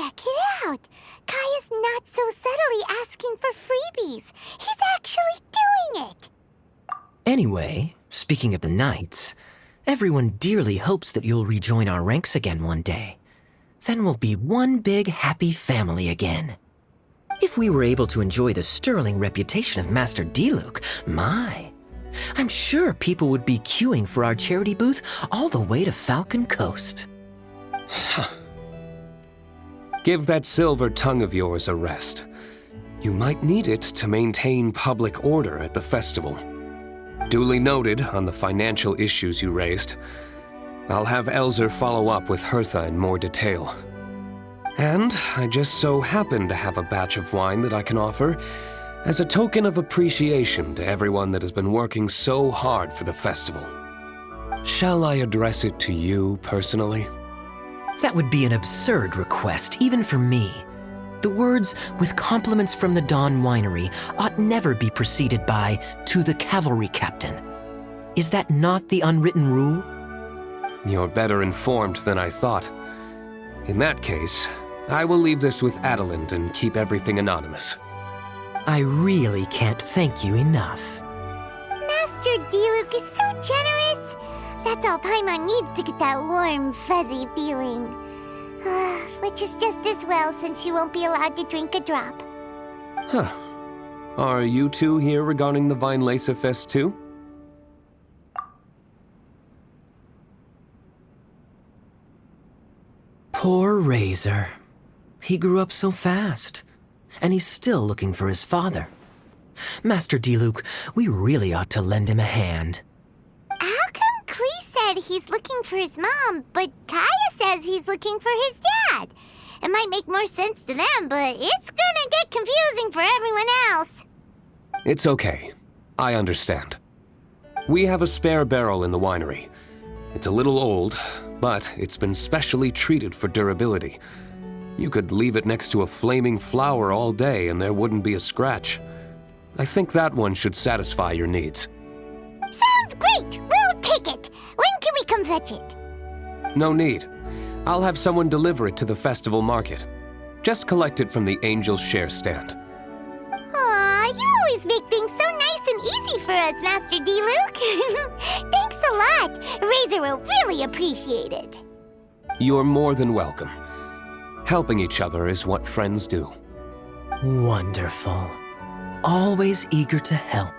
Check it out! Kaya's not so subtly asking for freebies. He's actually doing it! Anyway, speaking of the knights, everyone dearly hopes that you'll rejoin our ranks again one day. Then we'll be one big happy family again. If we were able to enjoy the sterling reputation of Master Diluc, I'm sure people would be queuing for our charity booth all the way to Falcon Coast. Give that silver tongue of yours a rest. You might need it to maintain public order at the festival. Duly noted on the financial issues you raised. I'll have Elzer follow up with Hertha in more detail. And I just so happen to have a batch of wine that I can offer as a token of appreciation to everyone that has been working so hard for the festival. Shall I address it to you personally? That would be an absurd request, even for me. The words, "with compliments from the Dawn Winery," ought never be preceded by, "to the cavalry captain." Is that not the unwritten rule? You're better informed than I thought. In that case, I will leave this with Adelind and keep everything anonymous. I really can't thank you enough. Master Diluc is so generous! That's all Paimon needs to get that warm, fuzzy feeling. Which is just as well since you won't be allowed to drink a drop. Huh. Are you two here regarding the Vine Lacer Fest too? Poor Razor. He grew up so fast, and he's still looking for his father. Master Diluc, we really ought to lend him a hand. How come Klee said he's looking for his mom, but Kaya says he's looking for his dad? It might make more sense to them, but it's gonna get confusing for everyone else. It's okay. I understand. We have a spare barrel in the winery. It's a little old, but it's been specially treated for durability. You could leave it next to a flaming flower all day and there wouldn't be a scratch. I think that one should satisfy your needs. Sounds great! We'll take it! When can we come fetch it? No need. I'll have someone deliver it to the festival market. Just collect it from the Angel's Share stand. Aw, you always make things so nice and easy for us, Master Diluc. Thanks a lot. Razor will really appreciate it. You're more than welcome. Helping each other is what friends do. Wonderful. Always eager to help,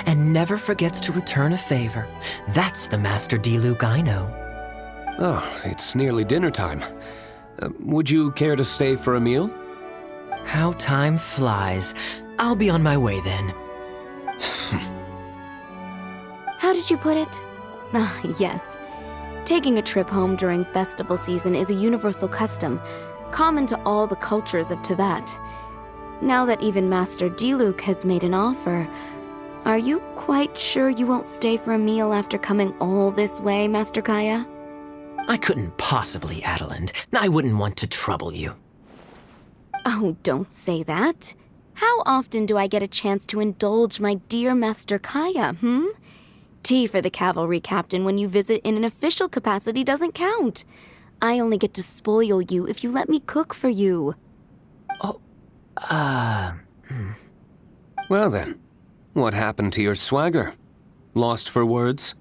and never forgets to return a favor. That's the Master Diluc I know. Oh, it's nearly dinner time. Would you care to stay for a meal? How time flies. I'll be on my way then. How did you put it? Ah, yes. Taking a trip home during festival season is a universal custom, common to all the cultures of Teyvat. Now that even Master Diluc has made an offer, are you quite sure you won't stay for a meal after coming all this way, Master Kaya? I couldn't possibly, Adelind. I wouldn't want to trouble you. Oh, don't say that. How often do I get a chance to indulge my dear Master Kaya, Tea for the cavalry captain when you visit in an official capacity doesn't count. I only get to spoil you if you let me cook for you. Oh, Well then, what happened to your swagger? Lost for words?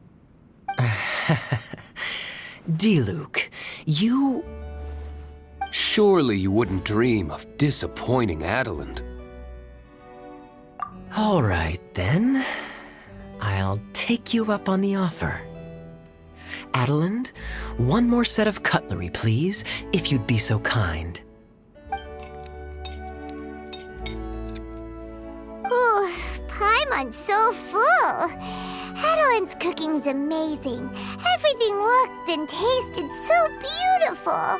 Diluc, you... Surely you wouldn't dream of disappointing Adelind. All right, then. I'll take you up on the offer. Adelind, one more set of cutlery, please, if you'd be so kind. Ooh, Paimon's so full. Adelind's cooking's amazing. Everything looked and tasted so beautiful.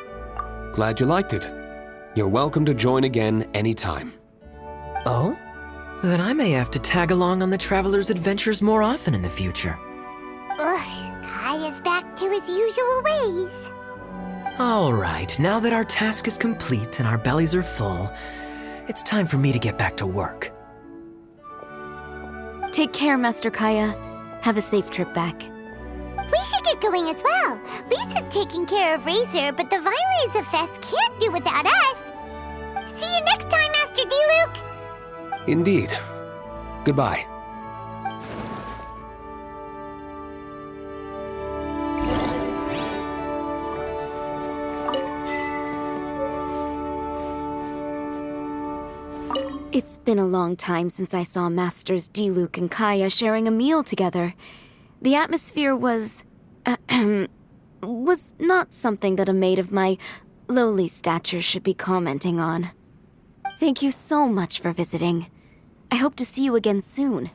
Glad you liked it. You're welcome to join again anytime. Oh? Then I may have to tag along on the Traveler's adventures more often in the future. Ugh, Kaya's back to his usual ways. All right, now that our task is complete and our bellies are full, it's time for me to get back to work. Take care, Master Kaya. Have a safe trip back. We should get going as well. Lisa's taking care of Razor, but the Vine Laser Fest can't do without us. you next time, Master D-Luke! Indeed. Goodbye. It's been a long time since I saw Masters D-Luke and Kaya sharing a meal together. The atmosphere was not something that a maid of my lowly stature should be commenting on. Thank you so much for visiting. I hope to see you again soon.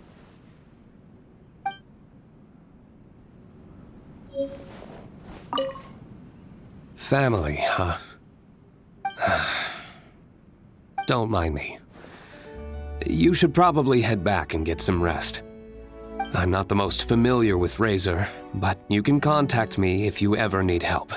Family, huh? Don't mind me. You should probably head back and get some rest. I'm not the most familiar with Razor, but you can contact me if you ever need help.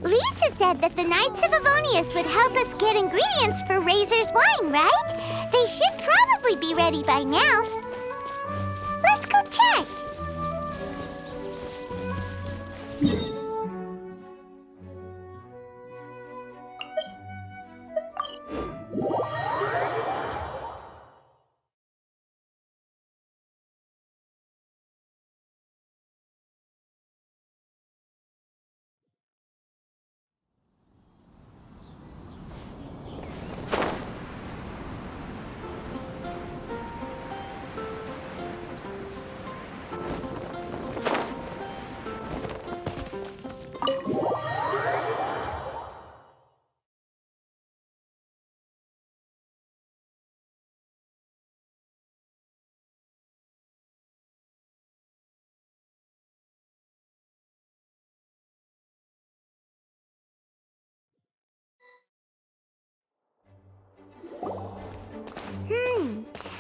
Lisa said that the Knights of Avonius would help us get ingredients for Razor's wine, right? They should probably be ready by now. Let's go check.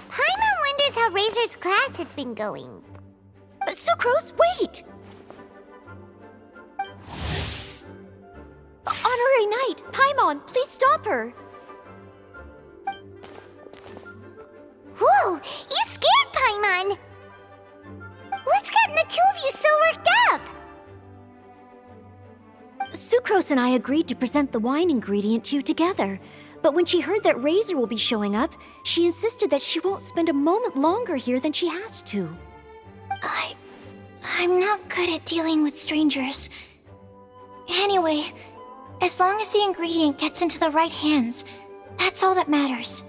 Paimon wonders how Razor's class has been going. Sucrose, wait! Honorary Knight, Paimon, please stop her! Whoa, you scared Paimon! What's gotten the two of you so worked up? Sucrose and I agreed to present the wine ingredient to you together. But when she heard that Razor will be showing up, she insisted that she won't spend a moment longer here than she has to. I'm not good at dealing with strangers. Anyway, as long as the ingredient gets into the right hands, that's all that matters.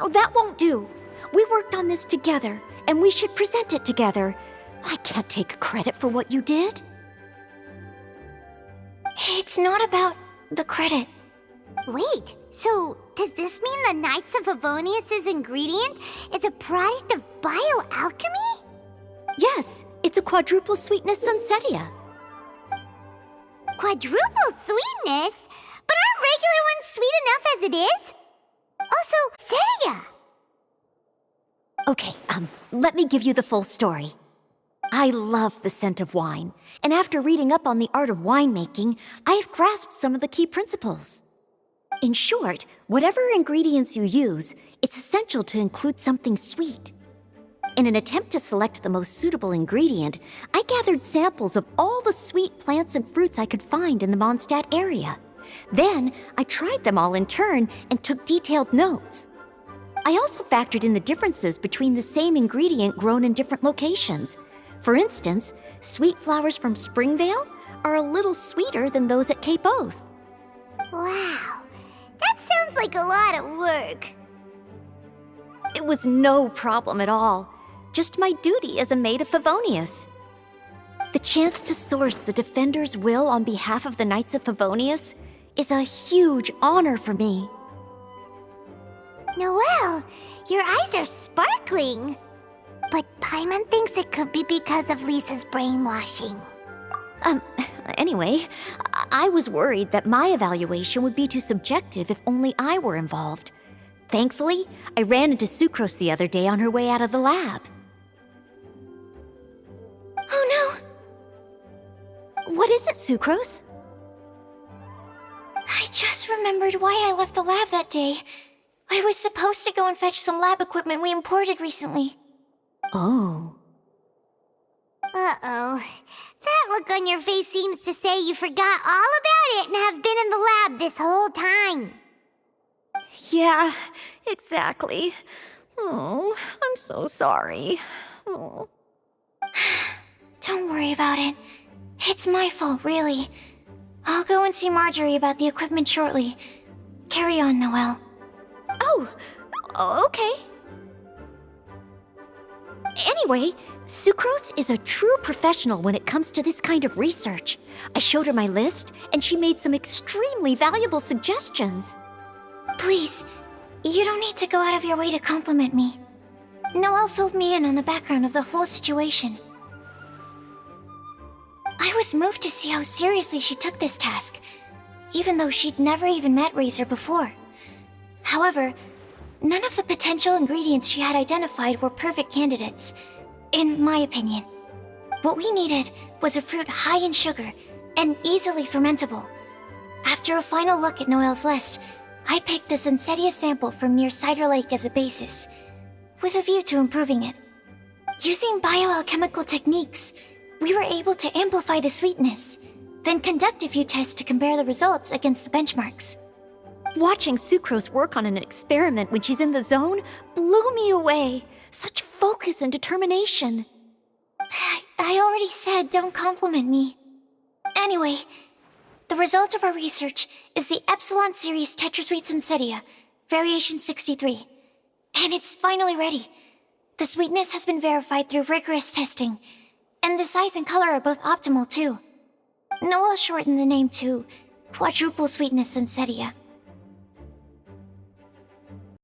Oh, that won't do. We worked on this together, and we should present it together. I can't take credit for what you did. It's not about the credit. Wait, so does this mean the Knights of Favonius' ingredient is a product of bioalchemy? Yes, it's a quadruple sweetness sunsetia. Quadruple sweetness? But aren't regular ones sweet enough as it is? Also, Seria! Okay, let me give you the full story. I love the scent of wine, and after reading up on the art of winemaking, I have grasped some of the key principles. In short, whatever ingredients you use, it's essential to include something sweet. In an attempt to select the most suitable ingredient, I gathered samples of all the sweet plants and fruits I could find in the Mondstadt area. Then, I tried them all in turn and took detailed notes. I also factored in the differences between the same ingredient grown in different locations. For instance, sweet flowers from Springvale are a little sweeter than those at Cape Oath. Wow, that sounds like a lot of work. It was no problem at all. Just my duty as a maid of Favonius. The chance to source the Defender's will on behalf of the Knights of Favonius is a huge honor for me. Noelle, your eyes are sparkling. But Paimon thinks it could be because of Lisa's brainwashing. Anyway, I was worried that my evaluation would be too subjective if only I were involved. Thankfully, I ran into Sucrose the other day on her way out of the lab. Oh no! What is it, Sucrose? I just remembered why I left the lab that day. I was supposed to go and fetch some lab equipment we imported recently. Oh. Uh-oh. That look on your face seems to say you forgot all about it and have been in the lab this whole time. Yeah, exactly. Oh, I'm so sorry. Oh. Don't worry about it. It's my fault, really. I'll go and see Marjorie about the equipment shortly. Carry on, Noelle. Oh, okay. Anyway, Sucrose is a true professional when it comes to this kind of research. I showed her my list, and she made some extremely valuable suggestions. Please, you don't need to go out of your way to compliment me. Noelle filled me in on the background of the whole situation. I was moved to see how seriously she took this task, even though she'd never even met Razor before. However, none of the potential ingredients she had identified were perfect candidates, in my opinion. What we needed was a fruit high in sugar and easily fermentable. After a final look at Noelle's list, I picked the Sunsetia sample from near Cider Lake as a basis, with a view to improving it. Using bioalchemical techniques, we were able to amplify the sweetness, then conduct a few tests to compare the results against the benchmarks. Watching Sucrose work on an experiment when she's in the zone blew me away. Such focus and determination. I already said don't compliment me. Anyway, the result of our research is the Epsilon Series Tetrasweet Sunsetia, Variation 63. And it's finally ready. The sweetness has been verified through rigorous testing, and the size and color are both optimal too. Noelle shortened the name to Quadruple Sweetness Sunsetia.